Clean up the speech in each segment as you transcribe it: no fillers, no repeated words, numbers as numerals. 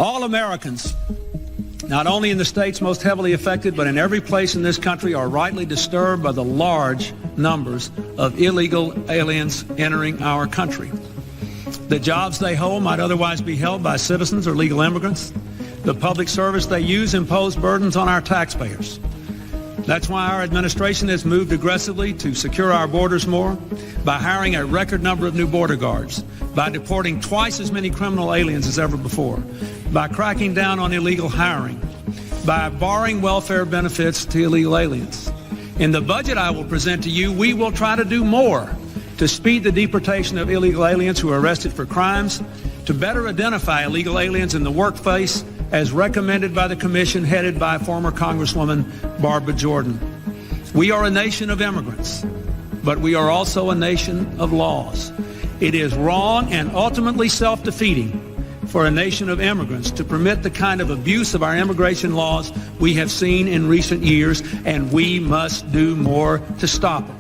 All Americans, not only in the states most heavily affected, but in every place in this country, are rightly disturbed by the large numbers of illegal aliens entering our country. The jobs they hold might otherwise be held by citizens or legal immigrants. The public service they use impose burdens on our taxpayers. That's why our administration has moved aggressively to secure our borders more, by hiring a record number of new border guards, by deporting twice as many criminal aliens as ever before, by cracking down on illegal hiring, by barring welfare benefits to illegal aliens. In the budget I will present to you, we will try to do more to speed the deportation of illegal aliens who are arrested for crimes, to better identify illegal aliens in the workplace as recommended by the commission headed by former Congresswoman Barbara Jordan. We are a nation of immigrants, but we are also a nation of laws. It is wrong and ultimately self-defeating for a nation of immigrants to permit the kind of abuse of our immigration laws we have seen in recent years, and we must do more to stop it.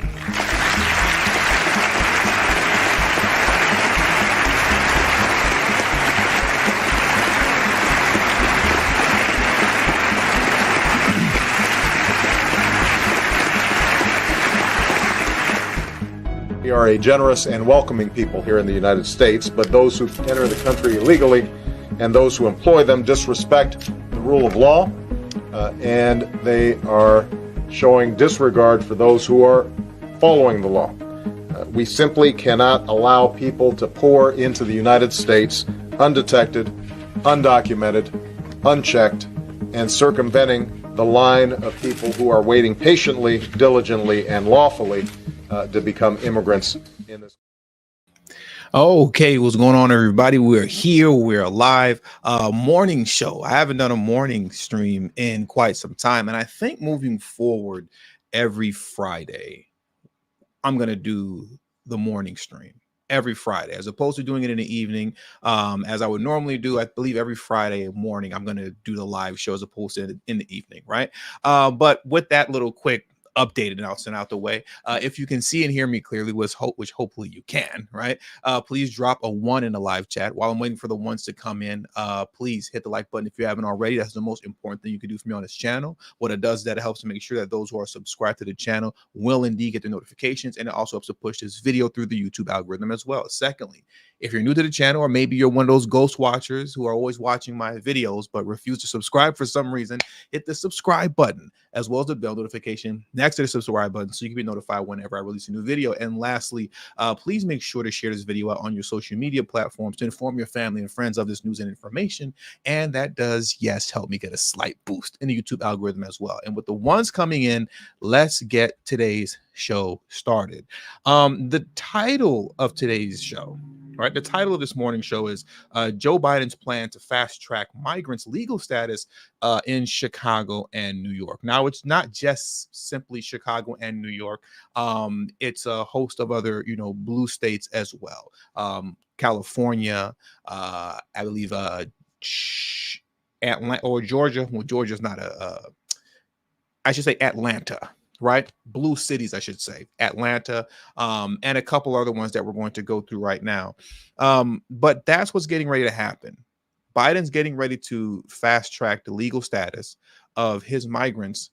We are a generous and welcoming people here in the United States, but those who enter the country illegally and those who employ them disrespect the rule of law, and they are showing disregard for those who are following the law. We simply cannot allow people to pour into the United States undetected, undocumented, unchecked, and circumventing the line of people who are waiting patiently, diligently, and lawfully to become immigrants in this. Okay, what's going on, everybody? We're here, we're live. Morning show. I haven't done a morning stream in quite some time, and I think moving forward every Friday I'm gonna do the morning stream every Friday, as opposed to doing it in the evening, as I would normally do. I believe every Friday morning I'm gonna do the live show as opposed to in the evening, right? But with that little quick updated announcement out the way, if you can see and hear me clearly, which hopefully you can, right? Please drop a 1 in the live chat. While I'm waiting for the ones to come in, please hit the like button if you haven't already. That's the most important thing you can do for me on this channel. What it does is that it helps to make sure that those who are subscribed to the channel will indeed get the notifications, and it also helps to push this video through the YouTube algorithm as well. Secondly, if you're new to the channel, or maybe you're one of those ghost watchers who are always watching my videos but refuse to subscribe for some reason, hit the subscribe button as well as the bell notification next to the subscribe button so you can be notified whenever I release a new video. And lastly, please make sure to share this video out on your social media platforms to inform your family and friends of this news and information. And that does, yes, help me get a slight boost in the YouTube algorithm as well. And with the ones coming in, let's get today's show started. The title of today's show, right? The title of this morning show is Joe Biden's plan to fast track migrants' legal status in Chicago and New York. Now, it's not just simply Chicago and New York. It's a host of other, blue states as well. California, I believe, Atlanta or Georgia. Well, Georgia's not I should say Atlanta. Right? Blue cities, I should say, Atlanta, and a couple other ones that we're going to go through right now. But that's what's getting ready to happen. Biden's getting ready to fast track the legal status of his migrants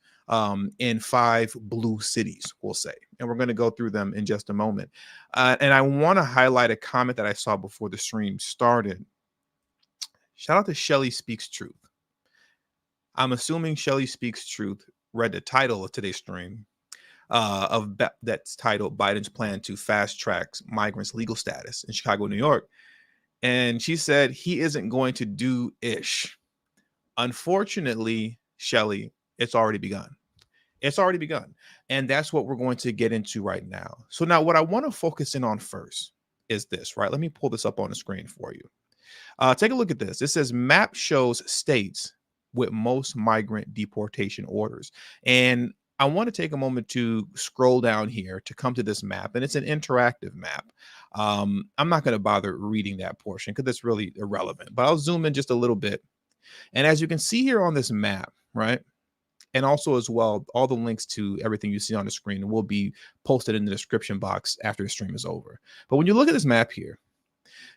in 5 blue cities, we'll say. And we're going to go through them in just a moment. And I want to highlight a comment that I saw before the stream started. Shout out to Shelly Speaks Truth. I'm assuming Shelly Speaks Truth read the title of today's stream that's titled Biden's plan to fast track migrants' legal status in Chicago, New York. And she said he isn't going to do ish. Unfortunately, Shelly, it's already begun. It's already begun. And that's what we're going to get into right now. So now what I want to focus in on first is this, right? Let me pull this up on the screen for you. Take a look at this. It says map shows states with most migrant deportation orders. And I want to take a moment to scroll down here to come to this map, and it's an interactive map. I'm not going to bother reading that portion because it's really irrelevant, but I'll zoom in just a little bit. And as you can see here on this map, right, and also as well, all the links to everything you see on the screen will be posted in the description box after the stream is over. But when you look at this map here,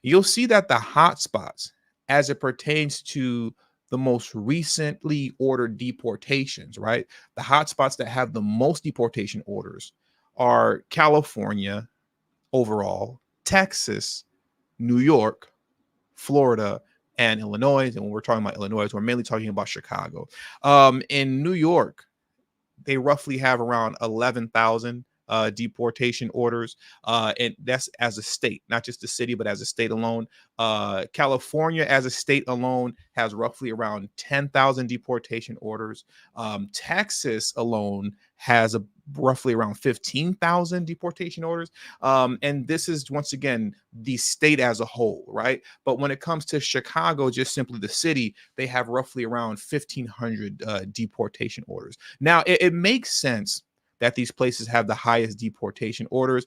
you'll see that the hot spots as it pertains to the most recently ordered deportations, right? The hotspots that have the most deportation orders are California overall, Texas, New York, Florida, and Illinois. And when we're talking about Illinois, we're mainly talking about Chicago. In New York, they roughly have around 11,000 deportation orders, and that's as a state, not just the city, but as a state alone. California, as a state alone, has roughly around 10,000 deportation orders. Texas alone has roughly around 15,000 deportation orders. And this is, once again, the state as a whole, right? But when it comes to Chicago, just simply the city, they have roughly around 1,500 deportation orders. Now, it makes sense that these places have the highest deportation orders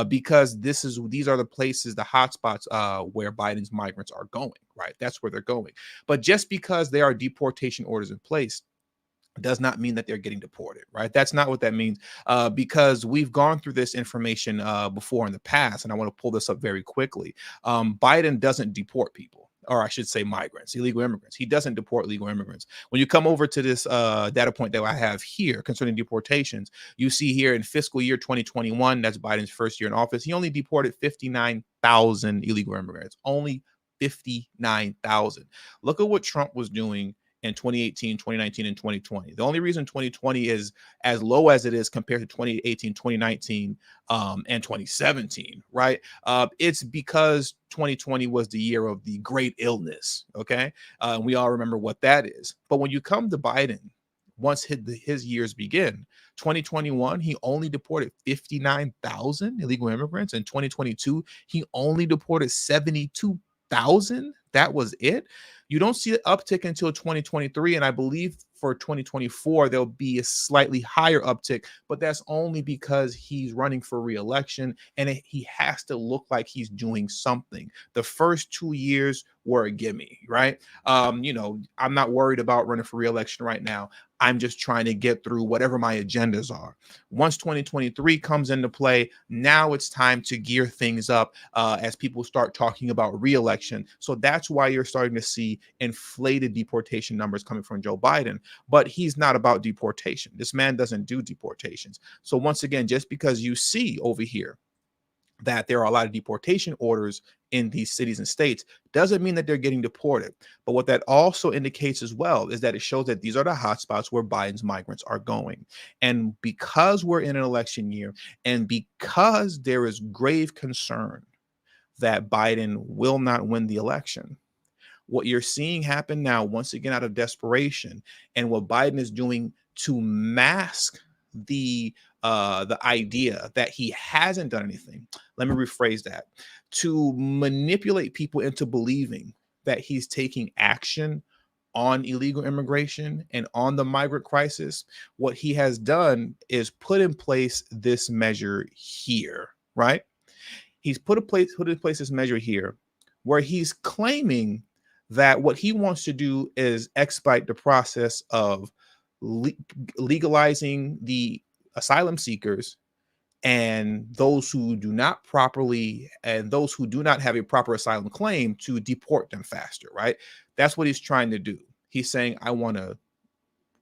because these are the places, the hotspots where Biden's migrants are going, right? That's where they're going. But just because there are deportation orders in place does not mean that they're getting deported, right? That's not what that means, because we've gone through this information before in the past, and I want to pull this up very quickly. Biden doesn't deport people, or I should say migrants, illegal immigrants. He doesn't deport legal immigrants. When you come over to this data point that I have here concerning deportations, you see here in fiscal year 2021, that's Biden's first year in office, he only deported 59,000 illegal immigrants, only 59,000. Look at what Trump was doing in 2018, 2019, and 2020. The only reason 2020 is as low as it is compared to 2018, 2019, and 2017, right? It's because 2020 was the year of the great illness, okay? And we all remember what that is. But when you come to Biden, once his years begin, 2021, he only deported 59,000 illegal immigrants. In 2022, he only deported 72,000. That was it. You don't see an uptick until 2023, and I believe for 2024 there'll be a slightly higher uptick, but that's only because he's running for re-election and he has to look like he's doing something. The first 2 years were a gimme, right? I'm not worried about running for re-election right now. I'm just trying to get through whatever my agendas are. Once 2023 comes into play, now it's time to gear things up as people start talking about re-election. So that's why you're starting to see inflated deportation numbers coming from Joe Biden. But he's not about deportation. This man doesn't do deportations. So once again, just because you see over here that there are a lot of deportation orders in these cities and states doesn't mean that they're getting deported. But what that also indicates as well is that it shows that these are the hotspots where Biden's migrants are going. And because we're in an election year, and because there is grave concern that Biden will not win the election, what you're seeing happen now, once again, out of desperation, and what Biden is doing to mask the idea that he hasn't done anything. Let me rephrase that. To manipulate people into believing that he's taking action on illegal immigration and on the migrant crisis, what he has done is put in place this measure here, right? He's put in place this measure here where he's claiming that what he wants to do is expedite the process of legalizing the asylum seekers and those who do not have a proper asylum claim, to deport them faster, right? That's what he's trying to do. He's saying, I want to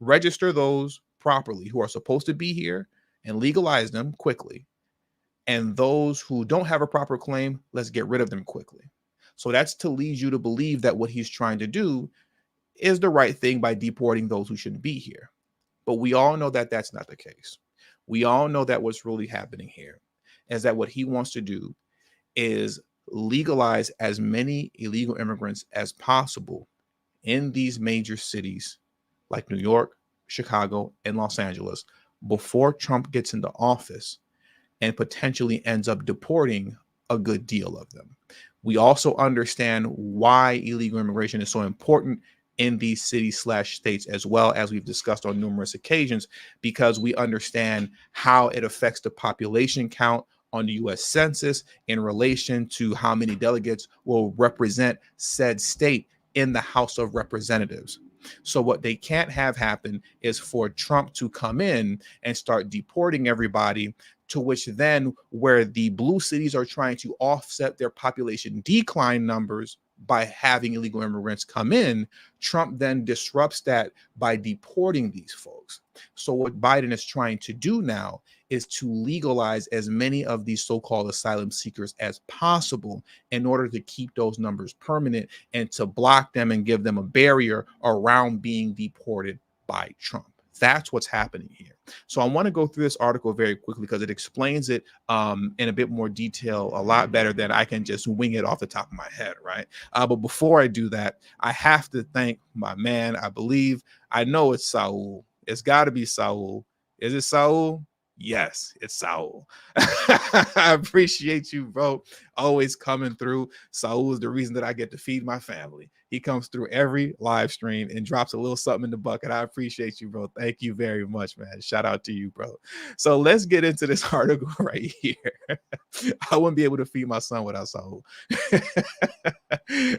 register those properly who are supposed to be here and legalize them quickly. And those who don't have a proper claim, let's get rid of them quickly. So that's to lead you to believe that what he's trying to do is the right thing by deporting those who shouldn't be here. But we all know that that's not the case. We all know that what's really happening here is that what he wants to do is legalize as many illegal immigrants as possible in these major cities like New York, Chicago, and Los Angeles before Trump gets into office and potentially ends up deporting a good deal of them. We also understand why illegal immigration is so important in these cities/states, as well, as we've discussed on numerous occasions, because we understand how it affects the population count on the U.S. Census in relation to how many delegates will represent said state in the House of Representatives. So what they can't have happen is for Trump to come in and start deporting everybody, to which then, where the blue cities are trying to offset their population decline numbers, by having illegal immigrants come in, Trump then disrupts that by deporting these folks. So what Biden is trying to do now is to legalize as many of these so-called asylum seekers as possible in order to keep those numbers permanent and to block them and give them a barrier around being deported by Trump. That's what's happening here. So I want to go through this article very quickly because it explains it in a bit more detail, a lot better than I can just wing it off the top of my head, right? But before I do that, I have to thank my man. I know it's Saul. It's got to be Saul. Is it Saul? Yes, it's Saul. I appreciate you, bro. Always coming through. Saul is the reason that I get to feed my family. He comes through every live stream and drops a little something in the bucket. I appreciate you, bro. Thank you very much, man. Shout out to you, bro. So let's get into this article right here. I wouldn't be able to feed my son without Saul.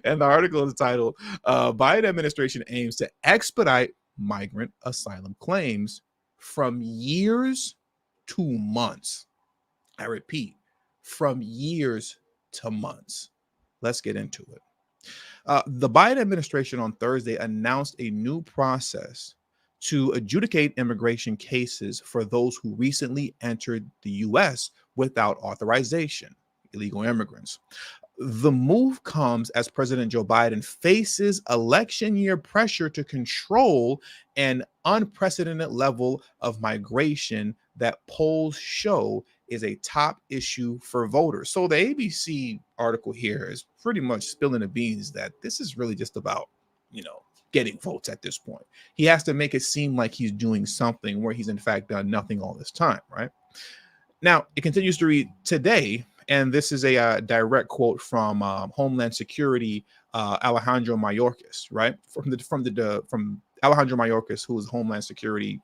And the article is titled, Biden administration aims to expedite migrant asylum claims from years to months. I repeat, from years to months. Let's get into it. The Biden administration on Thursday announced a new process to adjudicate immigration cases for those who recently entered the U.S. without authorization, illegal immigrants. The move comes as President Joe Biden faces election year pressure to control an unprecedented level of migration that polls show is a top issue for voters. So the ABC article here is pretty much spilling the beans that this is really just about, getting votes at this point. He has to make it seem like he's doing something where he's in fact done nothing all this time, right? Now, it continues to read today, and this is a direct quote from Homeland Security Alejandro Mayorkas, right? From Alejandro Mayorkas, who is Homeland Security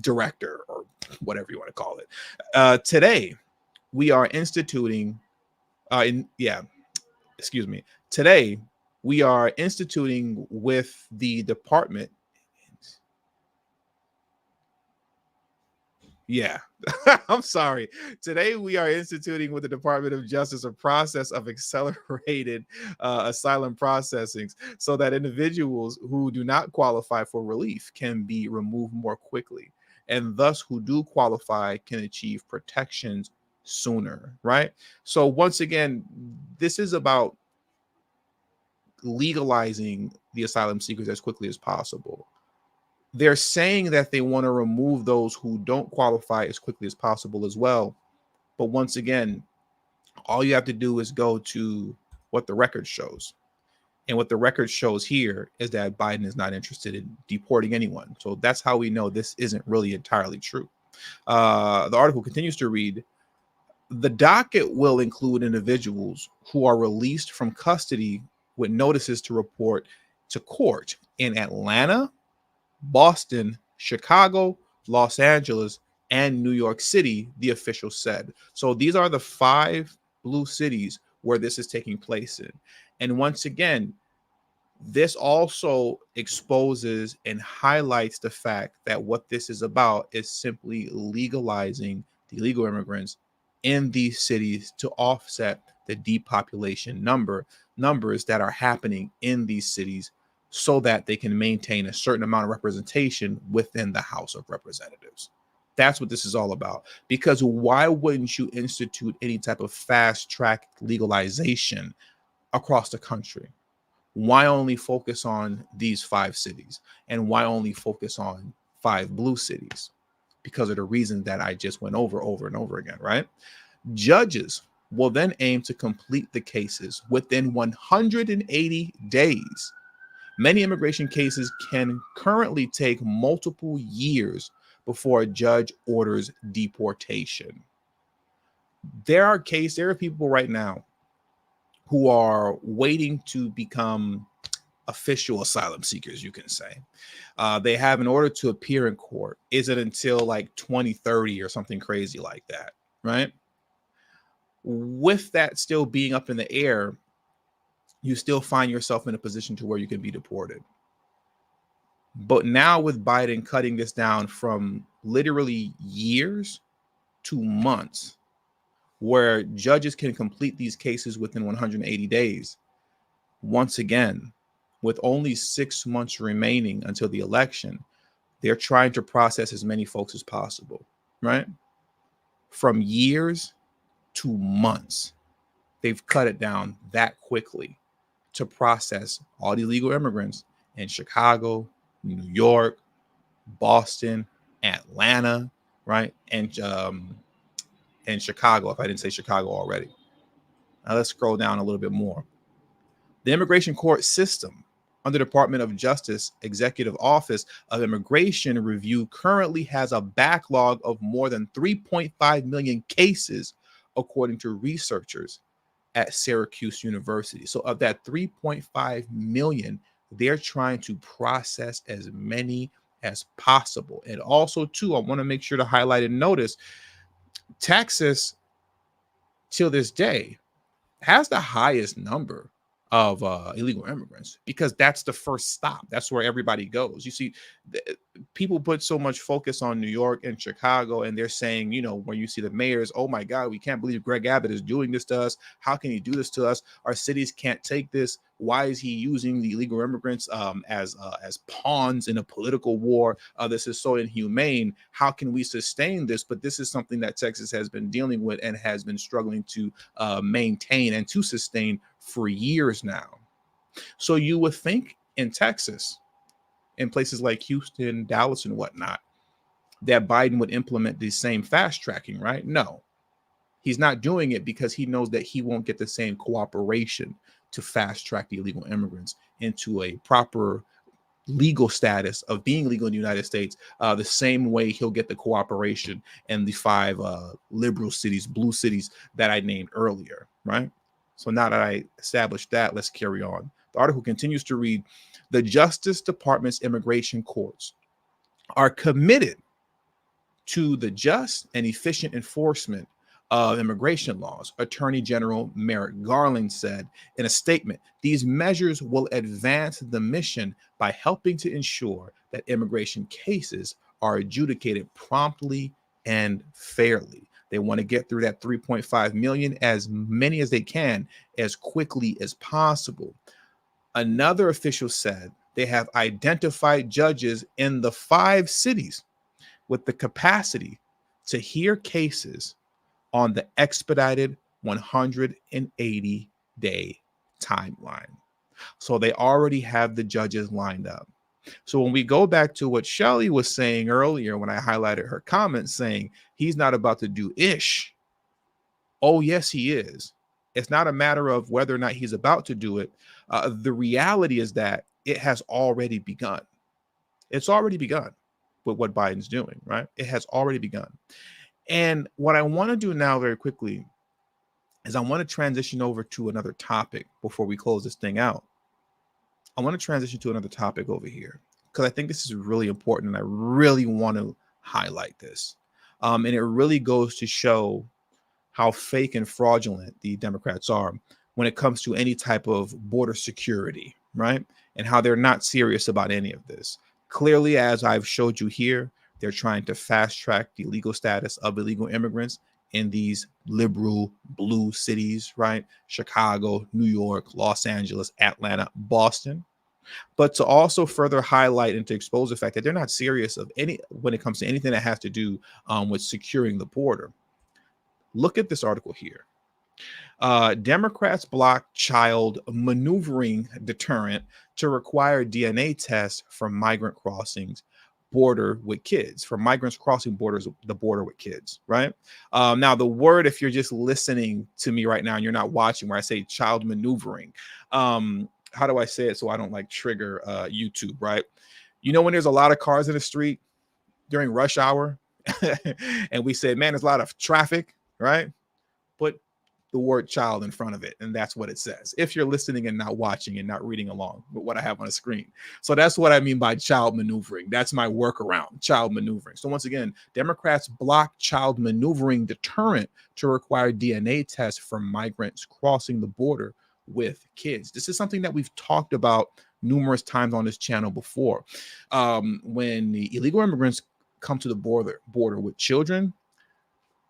director, or whatever you want to call it. Today, we are instituting. Today, we are instituting with the department. Yeah, I'm sorry. Today, we are instituting with the Department of Justice a process of accelerated asylum processing so that individuals who do not qualify for relief can be removed more quickly, and thus who do qualify can achieve protections sooner, right? So once again, this is about legalizing the asylum seekers as quickly as possible. They're saying that they want to remove those who don't qualify as quickly as possible as well. But once again, all you have to do is go to what the record shows. And what the record shows here is that Biden is not interested in deporting anyone. So that's how we know this isn't really entirely true. The article continues to read, the docket will include individuals who are released from custody with notices to report to court in Atlanta, Boston, Chicago, Los Angeles, and New York City, the official said. So these are the 5 blue cities where this is taking place in. And once again, this also exposes and highlights the fact that what this is about is simply legalizing the illegal immigrants in these cities to offset the depopulation numbers that are happening in these cities, so that they can maintain a certain amount of representation within the House of Representatives. That's what this is all about. Because why wouldn't you institute any type of fast track legalization across the country? Why only focus on these 5 cities? And why only focus on 5 blue cities? Because of the reason that I just went over and over again, right? Judges will then aim to complete the cases within 180 days. Many immigration cases can currently take multiple years before a judge orders deportation. There are people right now who are waiting to become official asylum seekers, you can say. They have an order to appear in court. Is it until like 2030 or something crazy like that, right? With that still being up in the air, you still find yourself in a position to where you can be deported. But now with Biden cutting this down from literally years to months, where judges can complete these cases within 180 days, once again, with only 6 months remaining until the election, they're trying to process as many folks as possible, right? From years to months, they've cut it down that quickly to process all the illegal immigrants in Chicago, New York, Boston, Atlanta, right? And Chicago, if I didn't say Chicago already. Now let's scroll down a little bit more. The immigration court system under Department of Justice Executive Office of Immigration Review currently has a backlog of more than 3.5 million cases, according to researchers at Syracuse University. So of that 3.5 million, they're trying to process as many as possible. And also, too, I want to make sure to highlight and notice Texas, till this day, has the highest number of illegal immigrants, because that's the first stop. That's where everybody goes. You see, people put so much focus on New York and Chicago, and they're saying, you know, when you see the mayors, oh my God, we can't believe Greg Abbott is doing this to us. How can he do this to us? Our cities can't take this. Why is he using the illegal immigrants as pawns in a political war? This is so inhumane. How can we sustain this? But this is something that Texas has been dealing with and has been struggling to maintain and to sustain for years now. So you would think in Texas, in places like Houston, Dallas, and whatnot, that Biden would implement the same fast tracking, right? No, he's not doing it because he knows that he won't get the same cooperation to fast track the illegal immigrants into a proper legal status of being legal in the United States, the same way he'll get the cooperation in the 5 liberal cities, blue cities that I named earlier, right? So now that I established that, let's carry on. The article continues to read, the Justice Department's immigration courts are committed to the just and efficient enforcement of immigration laws, Attorney General Merrick Garland said in a statement. These measures will advance the mission by helping to ensure that immigration cases are adjudicated promptly and fairly. They want to get through that 3.5 million, as many as they can, as quickly as possible. Another official said they have identified judges in the 5 cities with the capacity to hear cases on the expedited 180-day timeline. So they already have the judges lined up. So when we go back to what Shelley was saying earlier, when I highlighted her comments saying he's not about to do ish. Oh, yes, he is. It's not a matter of whether or not he's about to do it. The reality is that it has already begun. It's already begun with what Biden's doing, right? It has already begun. And what I want to do now very quickly is I want to transition over to another topic before we close this thing out. I want to transition to another topic over here because I think this is really important and I really want to highlight this. And it really goes to show how fake and fraudulent the Democrats are when it comes to any type of border security, right? And how they're not serious about any of this. Clearly, as I've showed you here, they're trying to fast track the legal status of illegal immigrants in these liberal blue cities, right? Chicago, New York, Los Angeles, Atlanta, Boston. But to also further highlight and to expose the fact that they're not serious of any when it comes to anything that has to do with securing the border. Look at this article here. Democrats block child maneuvering deterrent to require DNA tests for migrant crossings border with kids, for migrants crossing the border with kids, right? Now, the word, if you're just listening to me right now and you're not watching, where I say child maneuvering, how do I say it so I don't like trigger YouTube, right? You know, when there's a lot of cars in the street during rush hour and we say, man, there's a lot of traffic, right? Put the word child in front of it, and that's what it says. If you're listening and not watching and not reading along with what I have on the screen. So that's what I mean by child maneuvering. That's my workaround, child maneuvering. So once again, Democrats block child maneuvering deterrent to require DNA tests for migrants crossing the border with kids. This is something that we've talked about numerous times on this channel before. When the illegal immigrants come to the border with children,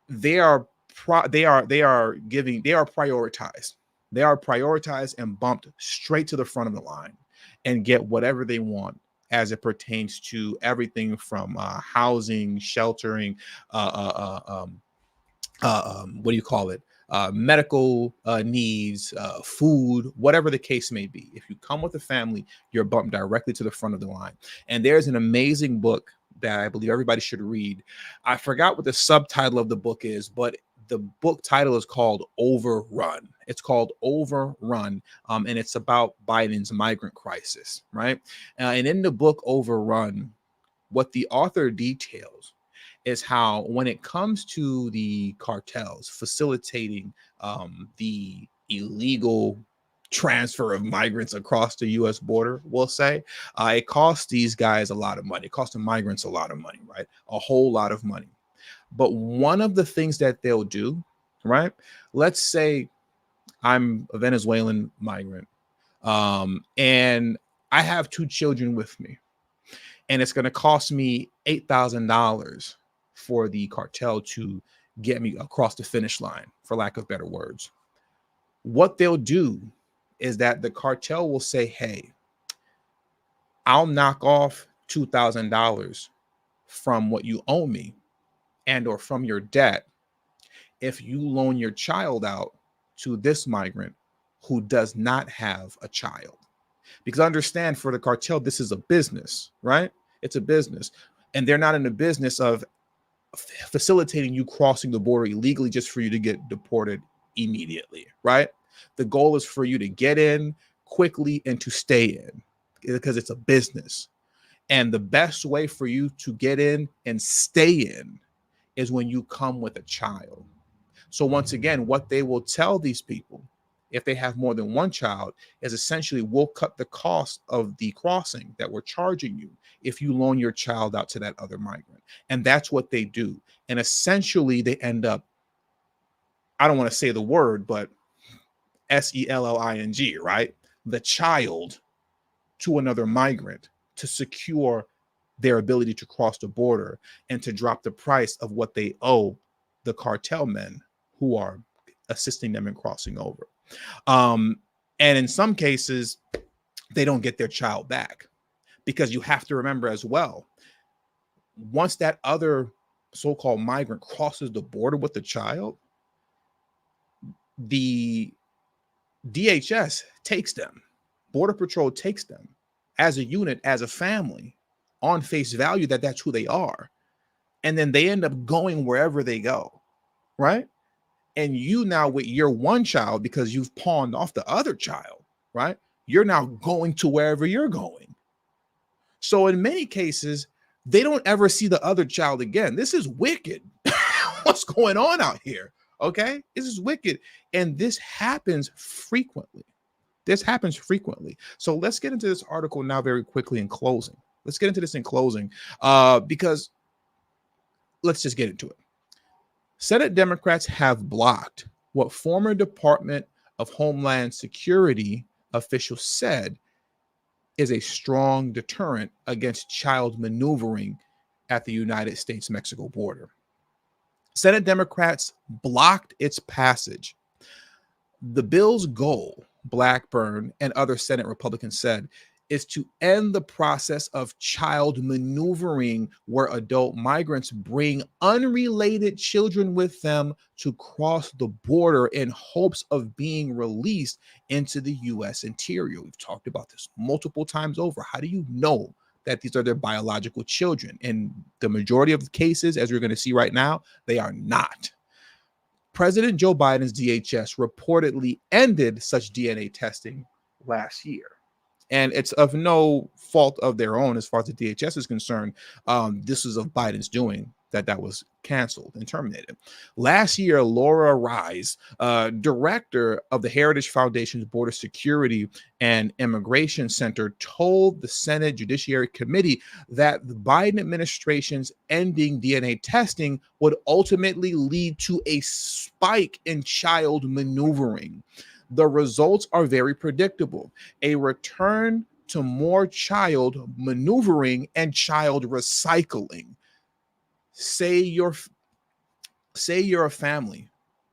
they are prioritized. They are prioritized and bumped straight to the front of the line and get whatever they want as it pertains to everything from housing, sheltering, what do you call it? Medical needs, food, whatever the case may be. If you come with a family, you're bumped directly to the front of the line. And there's an amazing book that I believe everybody should read. I forgot what the subtitle of the book is, but the book title is called Overrun. It's called Overrun, and it's about Biden's migrant crisis, right? And in the book Overrun, what the author details is how, when it comes to the cartels facilitating the illegal transfer of migrants across the U.S. border, we'll say, it costs these guys a lot of money. It costs the migrants a lot of money, right? A whole lot of money. But one of the things that they'll do, right? Let's say I'm a Venezuelan migrant, and I have 2 children with me, and it's going to cost me $8,000 for the cartel to get me across the finish line, for lack of better words. What they'll do is that the cartel will say, hey, I'll knock off $2,000 from what you owe me and or from your debt if you loan your child out to this migrant who does not have a child. Because understand, for the cartel, this is a business, right? It's a business. And they're not in the business of facilitating you crossing the border illegally just for you to get deported immediately, right? The goal is for you to get in quickly and to stay in, because it's a business. And the best way for you to get in and stay in is when you come with a child. So once again, what they will tell these people, if they have more than one child, is essentially, we'll cut the cost of the crossing that we're charging you if you loan your child out to that other migrant. And that's what they do. And essentially they end up, I don't want to say the word, but selling, right? The child to another migrant to secure their ability to cross the border and to drop the price of what they owe the cartel men who are assisting them in crossing over. And in some cases, they don't get their child back, because you have to remember as well, once that other so-called migrant crosses the border with the child, the DHS takes them, Border Patrol takes them as a unit, as a family, on face value that that's who they are. And then they end up going wherever they go, right? And you now, with your one child, because you've pawned off the other child, right? You're now going to wherever you're going. So in many cases, they don't ever see the other child again. This is wicked. What's going on out here? Okay, this is wicked. And this happens frequently. This happens frequently. So let's get into this article now very quickly in closing. Let's get into this in closing, because let's just get into it. Senate Democrats have blocked what former Department of Homeland Security officials said is a strong deterrent against child maneuvering at the United States-Mexico border. Senate Democrats blocked its passage. The bill's goal, Blackburn and other Senate Republicans said, is to end the process of child maneuvering, where adult migrants bring unrelated children with them to cross the border in hopes of being released into the U.S. interior. We've talked about this multiple times over. How do you know that these are their biological children? In the majority of the cases, as we're going to see right now, they are not. President Joe Biden's DHS reportedly ended such DNA testing last year. And it's of no fault of their own as far as the DHS is concerned. This is of Biden's doing that was canceled and terminated. Last year, Laura Rise, director of the Heritage Foundation's Border Security and Immigration Center, told the Senate Judiciary Committee that the Biden administration's ending DNA testing would ultimately lead to a spike in child maneuvering. The results are very predictable. A return to more child maneuvering and child recycling. Say you're a family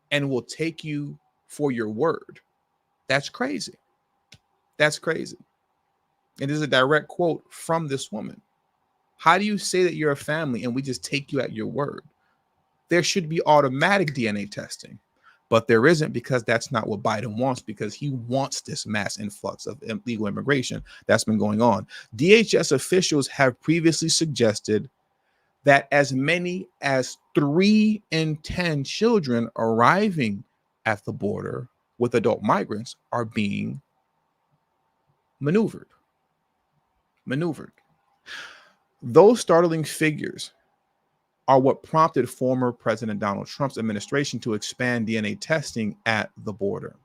and we'll take you for your word, That's crazy. That's crazy. It is a direct quote from this woman. How do you say that you're a family and we just take you at your word? There should be automatic DNA testing, but there isn't, because that's not what Biden wants, because he wants this mass influx of illegal immigration that's been going on. DHS officials have previously suggested that as many as 3 in 10 children arriving at the border with adult migrants are being maneuvered. Those startling figures are what prompted former President Donald Trump's administration to expand DNA testing at the border.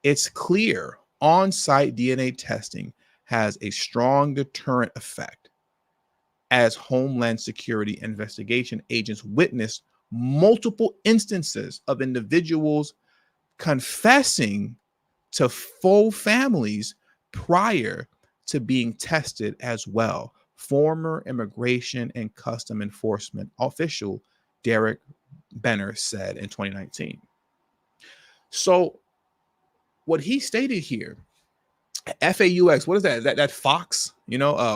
It's clear on-site DNA testing has a strong deterrent effect, as Homeland Security investigation agents witnessed multiple instances of individuals confessing to full families prior to being tested as well. Former Immigration and Custom Enforcement official Derek Benner said in 2019. So what he stated here, FAUX, what is that? That Fox,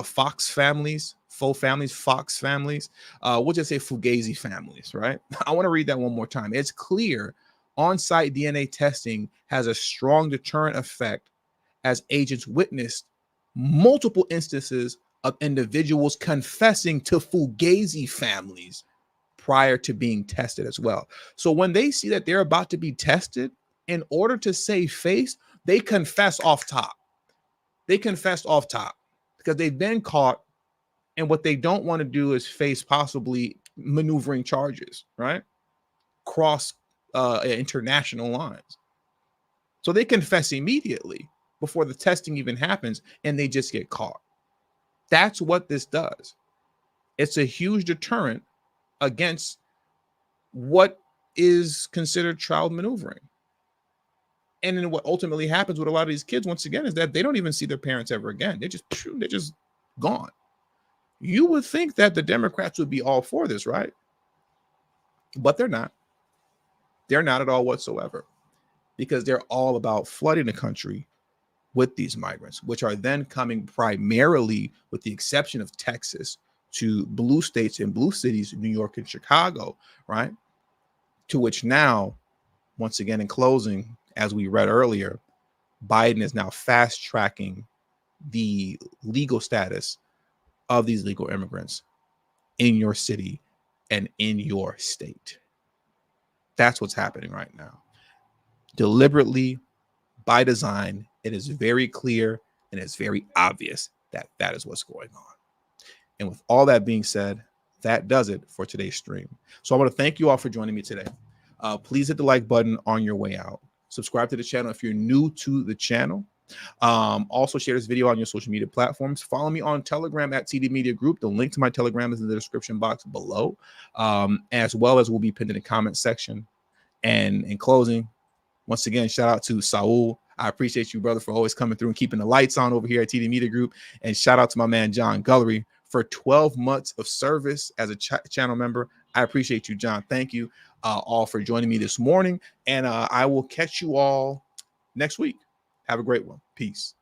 Fox families, full families, Fox families. We'll just say Fugazi families, right? I want to read that one more time. It's clear on-site DNA testing has a strong deterrent effect, as agents witnessed multiple instances of individuals confessing to Fugazi families prior to being tested as well. So when they see that they're about to be tested, in order to save face, they confess off top. Because they've been caught, and what they don't want to do is face possibly maneuvering charges, right? Cross international lines. So they confess immediately before the testing even happens, and they just get caught. That's what this does. It's a huge deterrent against what is considered child maneuvering. And then what ultimately happens with a lot of these kids, once again, is that they don't even see their parents ever again. They're just gone. You would think that the Democrats would be all for this, right? But they're not. They're not at all whatsoever, because they're all about flooding the country with these migrants, which are then coming primarily, with the exception of Texas, to blue states and blue cities, New York and Chicago, right? To which now, once again, in closing, as we read earlier, Biden is now fast tracking the legal status of these legal immigrants in your city and in your state. That's what's happening right now. Deliberately, by design, it is very clear and it's very obvious that that is what's going on. And with all that being said, that does it for today's stream. So I want to thank you all for joining me today. Please hit the like button on your way out. Subscribe to the channel if you're new to the channel. Also share this video on your social media platforms. Follow me on Telegram at TD Media Group. The link to my Telegram is in the description box below, as well as will be pinned in the comment section. And in closing, once again, shout out to Saul. I appreciate you, brother, for always coming through and keeping the lights on over here at TD Media Group. And shout out to my man, John Gullery, for 12 months of service as a channel member. I appreciate you, John. Thank you all for joining me this morning. And I will catch you all next week. Have a great one. Peace.